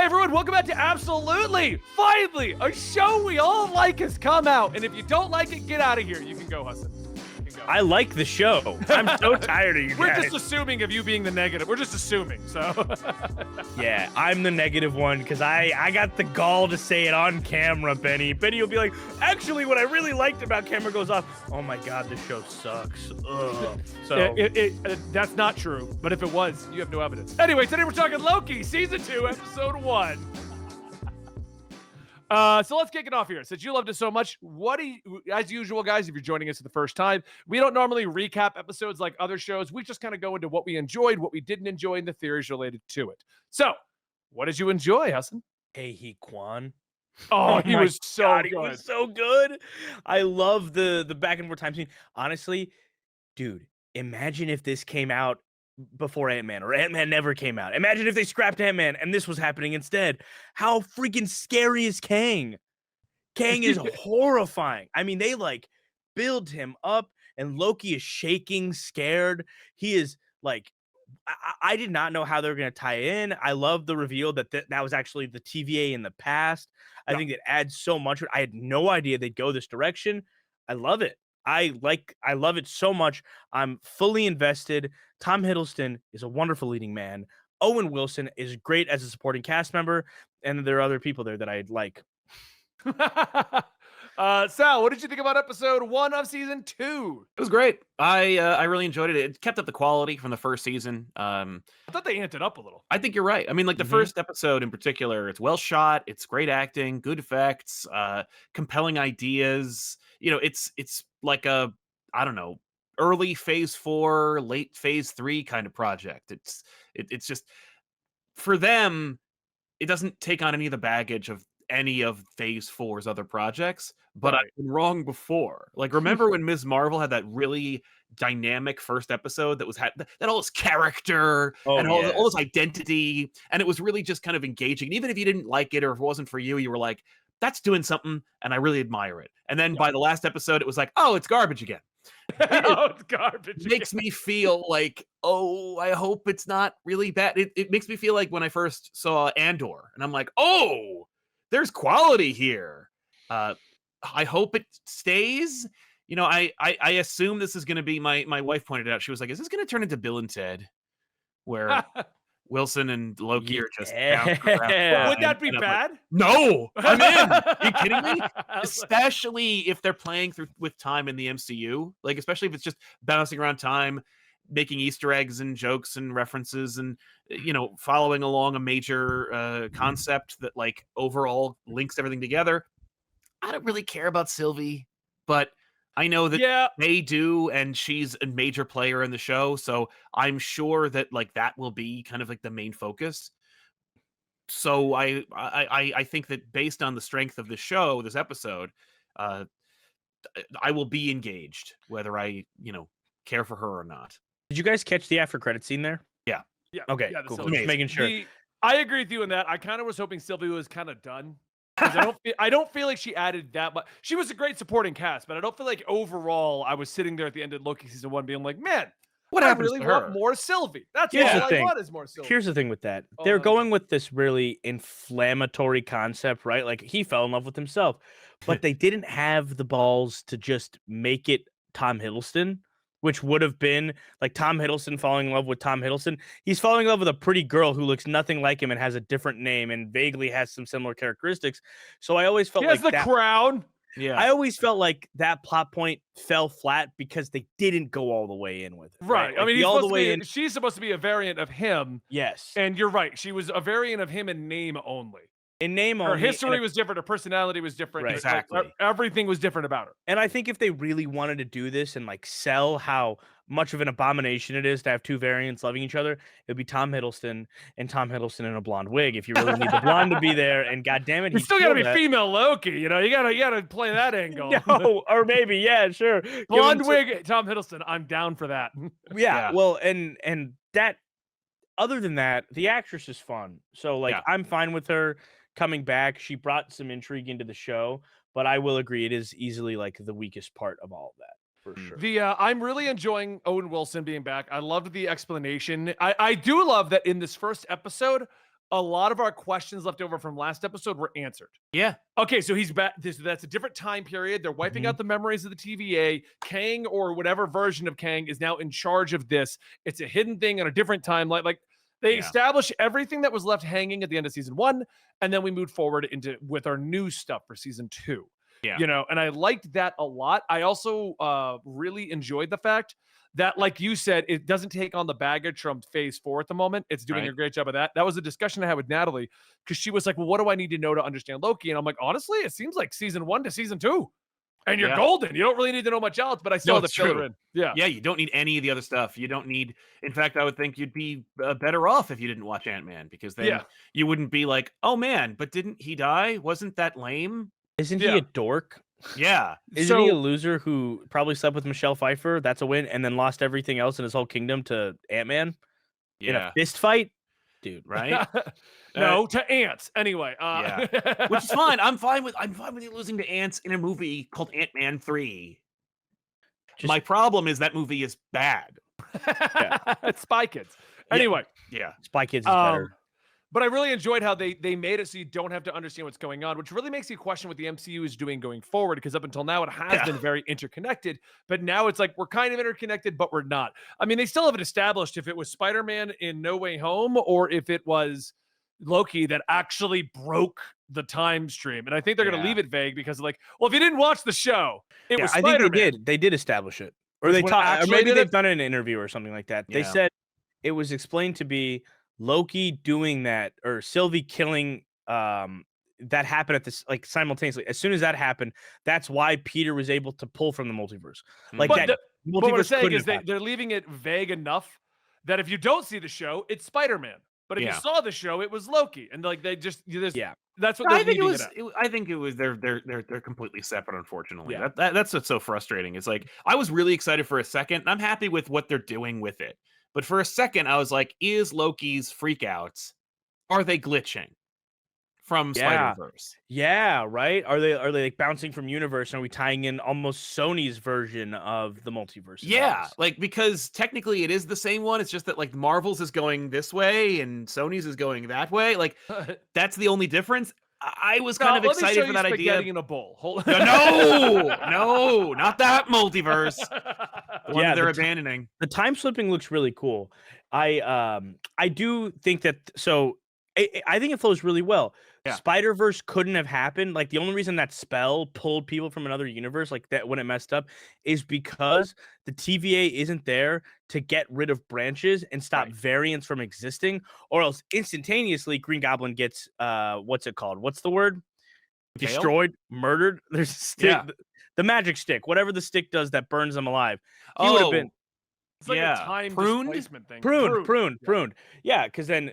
everyone, welcome back to Absolutely! Finally, a show we all like has come out, and if you don't like it, get out of here. You can go, Hassan. I like the show. I'm so tired of you guys. We're just assuming of you being the negative. We're just assuming, so. Yeah, I'm the negative one because I got the gall to say it on camera, Benny. Benny will be like, actually, what I really liked about camera goes off. Oh my God, this show sucks. Ugh. So That's not true, but if it was, you have no evidence. Anyway, today we're talking Loki, Season 2, Episode 1. So let's kick it off here. Since you loved it so much, as usual, guys, if you're joining us for the first time, we don't normally recap episodes like other shows. We just kind of go into what we enjoyed, what we didn't enjoy, and the theories related to it. So, what did you enjoy, Hassan? Hee Kwan. Oh, he was so good. He was so good. I love the back and forth time scene. Honestly, dude, imagine if this came out before Ant-Man, or Ant-Man never came out. Imagine if they scrapped Ant-Man and this was happening instead. How freaking scary is Kang? Kang is horrifying. I mean, they like build him up and Loki is shaking, scared. He is like, I did not know how they were going to tie in. I love the reveal that that was actually the TVA in the past. I think it adds so much. I had no idea they'd go this direction. I love it. I love it so much. I'm fully invested. Tom Hiddleston is a wonderful leading man. Owen Wilson is great as a supporting cast member, and there are other people there that I like. Sal, what did you think about episode 1 of season 2? It was great. I really enjoyed it. It kept up the quality from the first season. I thought they amped it up a little. I think you're right. I mean, like the first episode in particular, it's well shot. It's great acting, good effects, compelling ideas. You know, it's like a, I don't know, early phase 4, late phase 3 kind of project. It's just, for them, it doesn't take on any of the baggage of any of phase 4's other projects, but Right. I've been wrong before. Like, remember when Ms. Marvel had that really dynamic first episode that had all this character and all this identity, and it was really just kind of engaging. And even if you didn't like it or if it wasn't for you, you were like, that's doing something, and I really admire it. And then by the last episode, it was like, oh, it's garbage again. It's garbage. It makes me feel like, oh, I hope it's not really bad. It makes me feel like when I first saw Andor, and I'm like, oh, there's quality here. I hope it stays. You know, I assume this is going to be, my wife pointed out, she was like, is this going to turn into Bill and Ted, where Wilson and Loki are just bouncing around? Would that be bad? No, I'm in. Are you kidding me? Especially if they're playing with time in the MCU, like especially if it's just bouncing around time, making Easter eggs and jokes and references, and following along a major concept that like overall links everything together. I don't really care about Sylvie, but I know that they do, and she's a major player in the show, so I'm sure that like that will be kind of like the main focus. So I think that based on the strength of the show, this episode, I will be engaged, whether I care for her or not. Did you guys catch the after credit scene there? Yeah. Yeah. Okay. Yeah, Cool. Just making sure. I agree with you in that. I kind of was hoping Sylvie was kind of done. I don't feel like she added that much. She was a great supporting cast, but I don't feel like overall I was sitting there at the end of Loki season 1 being like, man, what happened to her? Want more Sylvie. That's all I want is more Sylvie. Here's the thing with that. They're going with this really inflammatory concept, right? Like he fell in love with himself, but they didn't have the balls to just make it Tom Hiddleston, which would have been like Tom Hiddleston falling in love with Tom Hiddleston. He's falling in love with a pretty girl who looks nothing like him and has a different name and vaguely has some similar characteristics. So I always felt like the crown. Yeah, I always felt like that plot point fell flat because they didn't go all the way in with it. Right. Like I mean, she's supposed to be a variant of him. Yes. And you're right. She was a variant of him in name only. In name only. Her history was different. Her personality was different. Right. Exactly. Everything was different about her. And I think if they really wanted to do this and like sell how much of an abomination it is to have two variants loving each other, it'd be Tom Hiddleston and Tom Hiddleston in a blonde wig. If you really need the blonde to be there, and goddamn it, you still gotta be female Loki. You gotta play that angle. No, or maybe sure. Blonde wig, Tom Hiddleston. I'm down for that. Yeah. Well, and that. Other than that, the actress is fun. So like, I'm fine with her coming back. She brought some intrigue into the show, but I will agree it is easily like the weakest part of all of that. For sure. I'm really enjoying Owen Wilson being back. I loved the explanation. I do love that in this first episode, a lot of our questions left over from last episode were answered. Yeah. Okay, so he's back. That's a different time period. They're wiping out the memories of the TVA. Kang, or whatever version of Kang, is now in charge of this. It's a hidden thing on a different timeline. Like they establish everything that was left hanging at the end of season 1, and then we moved forward into with our new stuff for season 2. Yeah. You know, and I liked that a lot. I also really enjoyed the fact that, like you said, it doesn't take on the baggage from phase 4 at the moment. It's doing a great job of that. That was a discussion I had with Natalie, because she was like, well, what do I need to know to understand Loki? And I'm like, honestly, it seems like season 1 to season 2. And you're golden. You don't really need to know much else, but I still have to fill it in. Yeah. Yeah, you don't need any of the other stuff. You don't need, in fact, I would think you'd be better off if you didn't watch Ant-Man, because then you wouldn't be like, oh man, but didn't he die? Wasn't that lame? Isn't he a dork? Yeah. Isn't he a loser who probably slept with Michelle Pfeiffer? That's a win. And then lost everything else in his whole kingdom to Ant-Man in a fist fight? Dude, right? No, to ants. Anyway, which is fine. I'm fine with you losing to ants in a movie called Ant-Man 3. My problem is that movie is bad. It's Spy Kids. Anyway, Spy Kids is better. But I really enjoyed how they made it so you don't have to understand what's going on, which really makes you question what the MCU is doing going forward, because up until now it has been very interconnected, but now it's like we're kind of interconnected, but we're not. I mean, they still haven't established if it was Spider-Man in No Way Home or if it was Loki that actually broke the time stream. And I think they're going to leave it vague because, like, well, if you didn't watch the show, it was Spider-Man. I think they did establish it. Or they talked, or maybe they've done it in an interview or something like that. They said it was explained to be Loki doing that, or Sylvie killing that happened at this, like, simultaneously. As soon as that happened, that's why Peter was able to pull from the multiverse. Like, but that multiverse, what I'm saying is they're leaving it vague enough that if you don't see the show, it's Spider-Man. But if you saw the show, it was Loki. And like they just that's what they're leaving it at. I think it was they're completely separate, unfortunately. That's what's so frustrating. It's like I was really excited for a second, and I'm happy with what they're doing with it. But for a second, I was like, is Loki's freakouts, are they glitching from Spider-Verse? Yeah, right? Are they like bouncing from universe? And are we tying in almost Sony's version of the multiverse? Yeah, like, because technically it is the same one. It's just that, like, Marvel's is going this way and Sony's is going that way. Like, that's the only difference. I was kind of excited for that idea. In a bowl. No, not that multiverse. The one they're abandoning. The time slipping looks really cool. I do think that. So I think it flows really well. Spider-Verse couldn't have happened. Like, the only reason that spell pulled people from another universe, like that, when it messed up, is because the TVA isn't there to get rid of branches and stop variants from existing, or else instantaneously Green Goblin gets what's it called? What's the word? Destroyed, murdered. There's a stick, the magic stick, whatever the stick does that burns them alive. He would have been. It's like a time displacement thing. Pruned. Yeah, because then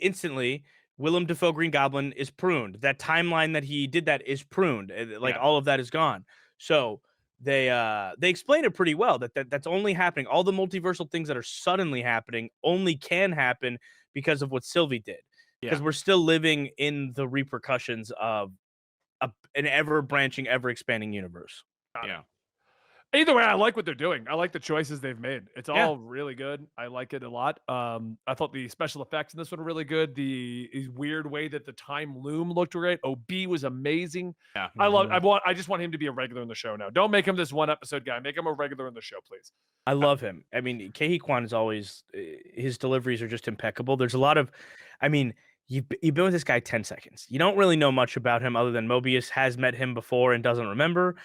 instantly Willem Dafoe Green Goblin is pruned. That timeline that he did that is pruned. Like, all of that is gone. So they explain it pretty well that's only happening. All the multiversal things that are suddenly happening only can happen because of what Sylvie did. Because we're still living in the repercussions of an ever branching, ever expanding universe. Either way, I like what they're doing. I like the choices they've made. It's all really good. I like it a lot. I thought the special effects in this one were really good. The weird way that the time loom looked great. OB was amazing. I just want him to be a regular in the show now. Don't make him this one episode guy. Make him a regular in the show, please. I love him. I mean, Ke Kwan is always, his deliveries are just impeccable. There's a lot of, I mean, you've been with this guy 10 seconds. You don't really know much about him other than Mobius has met him before and doesn't remember.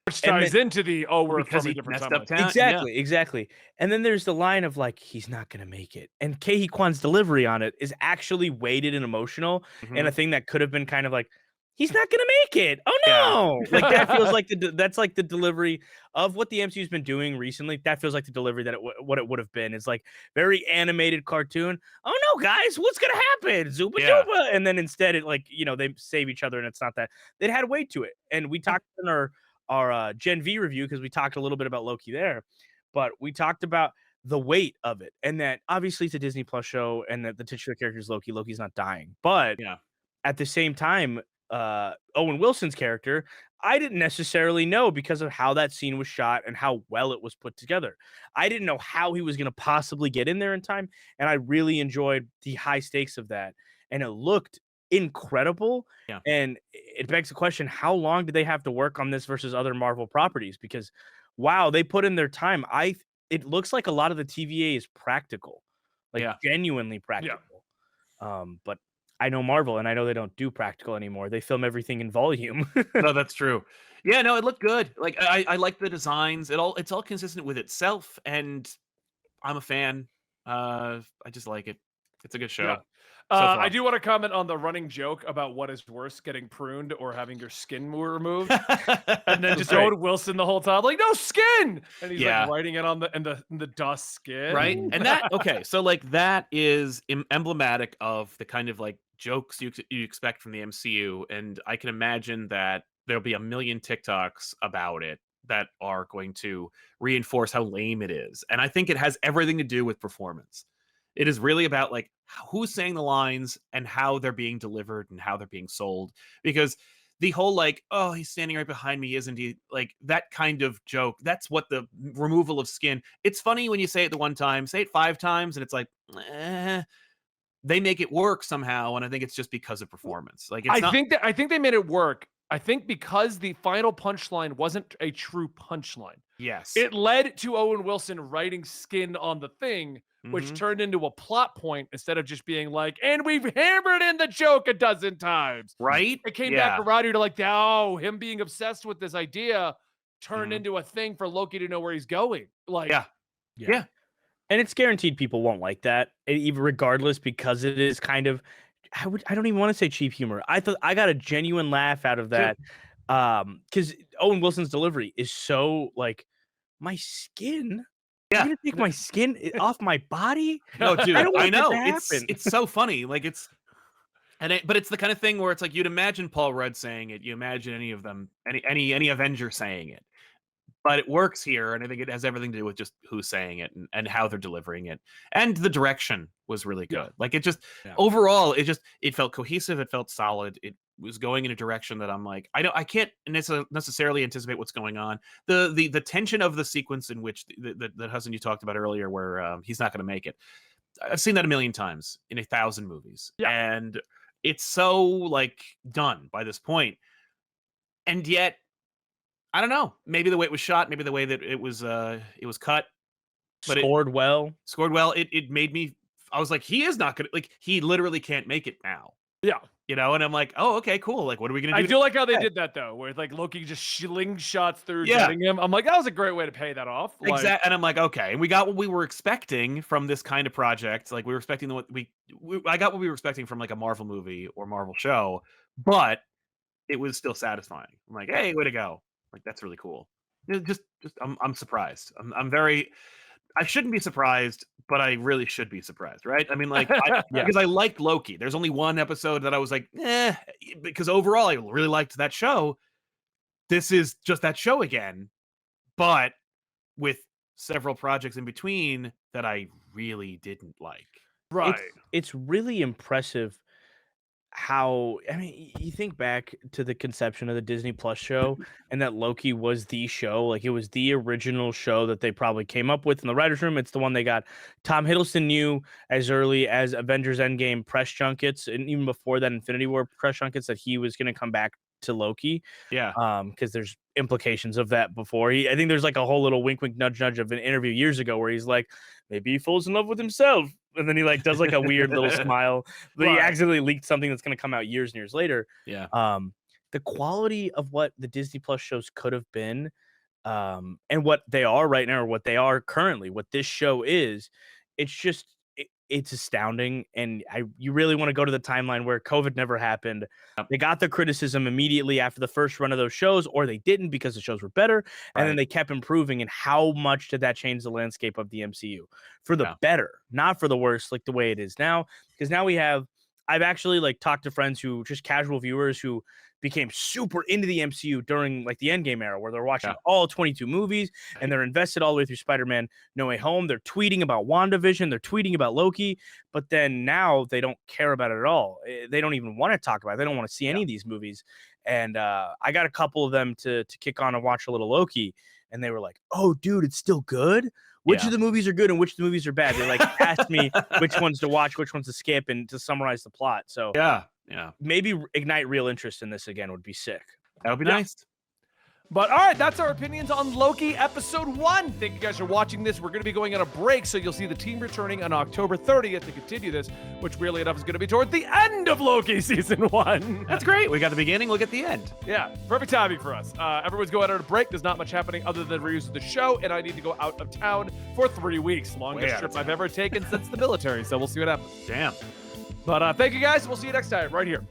Which ties into the we're from a different timeline. Exactly. And then there's the line of, like, he's not gonna make it, and Ke Kwan's delivery on it is actually weighted and emotional, and a thing that could have been kind of like, he's not gonna make it. Oh no! Like, that feels like that's like the delivery of what the MCU's been doing recently. That feels like the delivery that what it would have been. Is like very animated cartoon. Oh no, guys, what's gonna happen? Zuba duba, and then instead it, like, they save each other, and it's not that. It had weight to it, and we talked in our Gen V review, because we talked a little bit about Loki there, but we talked about the weight of it, and that obviously it's a Disney Plus show, and that the titular character is Loki. Loki's not dying, but at the same time, Owen Wilson's character, I didn't necessarily know because of how that scene was shot and how well it was put together. I didn't know how he was going to possibly get in there in time, and I really enjoyed the high stakes of that, and it looked incredible. Yeah. And it begs the question, how long did they have to work on this versus other Marvel properties? Because wow, they put in their time. It looks like a lot of the TVA is practical, like Yeah. genuinely practical. But I know Marvel, and I know they don't do practical anymore. They film everything in volume. No, that's true. Yeah, no, it looked good. Like I like the designs. It's all consistent with itself, and I'm a fan. I just like it. It's a good show. Yeah. So I far. do want to comment on the running joke about what is worse, getting pruned or having your skin removed. And then just Right. Owen Wilson the whole time, like, no skin. And he's Yeah. like writing it on the dust skin. Right? And that okay, so like that is emblematic of the kind of like jokes you expect from the MCU, and I can imagine that there'll be a million TikToks about it that are going to reinforce how lame it is. And I think it has everything to do with performance. It is really about like who's saying the lines and how they're being delivered and how they're being sold. Because the whole like, oh, he's standing right behind me, isn't he? Like that kind of joke. That's what the removal of skin. It's funny when you say it the one time, say it 5 times, and it's like, they make it work somehow. And I think it's just because of performance. Like it's I think they made it work. I think because the final punchline wasn't a true punchline. yes, It led to Owen Wilson writing skin on the thing, which Mhm. turned into a plot point instead of just being like, and we've hammered in the joke a dozen times. right. It came Yeah. back around here to like, oh, him being obsessed with this idea turned Mhm. into a thing for Loki to know where he's going. Like, Yeah. Yeah. And it's guaranteed people won't like that, even regardless, because it is kind of I don't even want to say cheap humor. I thought I got a genuine laugh out of that. Because Owen Wilson's delivery is so like, my skin. Yeah. You're gonna take my skin off my body? No, dude, I don't want I that know. to It's happen. it's so funny. Like but it's the kind of thing where it's like you'd imagine Paul Rudd saying it. You imagine any of them, any Avenger saying it. But it works here, and I think it has everything to do with just who's saying it and how they're delivering it. And the direction was really good. Yeah. Like it just Yeah. overall, it felt cohesive, it felt solid. It was going in a direction that I'm like, I can't necessarily anticipate what's going on. The tension of the sequence in which that Hassan you talked about earlier, where he's not going to make it. I've seen that a million times in 1,000 movies, Yeah. and it's so like done by this point, and yet I don't know. Maybe the way it was shot, maybe the way that it was cut, but Scored well. scored well. It made me. I was like, he is not gonna like. He literally can't make it now. yeah. You know, and I'm like, oh, okay, cool. Like, what are we gonna do? I do like how they Yeah. did that though, where like Loki just slingshots through Yeah. getting him. I'm like, that was a great way to pay that off. Like, Exactly. And I'm like, okay, and we got what we were expecting from this kind of project. Like, we were expecting I got what we were expecting from like a Marvel movie or Marvel show, but it was still satisfying. I'm like, hey, way to go! Like, that's really cool. Just I'm surprised. I'm very. I shouldn't be surprised, but I really should be surprised, right? I mean, like, Yeah. because I liked Loki. There's only one episode that I was like, because overall I really liked that show. This is just that show again, but with several projects in between that I really didn't like. right. It's really impressive how, I mean, you think back to the conception of the Disney Plus show and that Loki was the show. Like, it was the original show that they probably came up with in the writer's room. It's the one they got Tom Hiddleston knew as early as Avengers Endgame press junkets, and even before that Infinity War press junkets, that he was going to come back to Loki. Yeah. Because there's implications of that before. I think there's like a whole little wink, wink, nudge, nudge of an interview years ago where he's like, maybe he falls in love with himself. And then he like does like a weird little smile. But he Right. accidentally leaked something that's going to come out years and years later. Yeah. The quality of what the Disney Plus shows could have been, and what they are right now, or what they are currently, what this show is, it's just it's astounding. And you really want to go to the timeline where COVID never happened. Yep. They got the criticism immediately after the first run of those shows, or they didn't because the shows were better, and then Right. they kept improving. And how much did that change the landscape of the MCU for the Yeah. better, not for the worse, like the way it is now? Because now we have I've actually like talked to friends who just casual viewers who became super into the MCU during like the Endgame era, where they're watching all 22 movies and they're invested all the way through Spider-Man No Way Home. They're tweeting about WandaVision, they're tweeting about Loki, but then now they don't care about it at all. They don't even want to talk about it. They don't want to see any of these movies. And I got a couple of them to kick on and watch a little Loki, and they were like, "Oh, dude, it's still good. Which of the movies are good and which of the movies are bad?" They like asked me which ones to watch, which ones to skip, and to summarize the plot. So yeah, maybe ignite real interest in this again would be sick. That would be nice. But all right, that's our opinions on Loki episode 1. Thank you guys for watching this. We're going to be going on a break, so you'll see the team returning on October 30th to continue this, which weirdly enough is going to be toward the end of Loki season 1. That's great. We got the beginning, we'll get the end. Yeah, perfect timing for us. Everyone's going on a break. There's not much happening other than reviews of the show, and I need to go out of town for 3 weeks. Longest trip I've ever taken since the military, so we'll see what happens. Damn. But thank you guys. We'll see you next time right here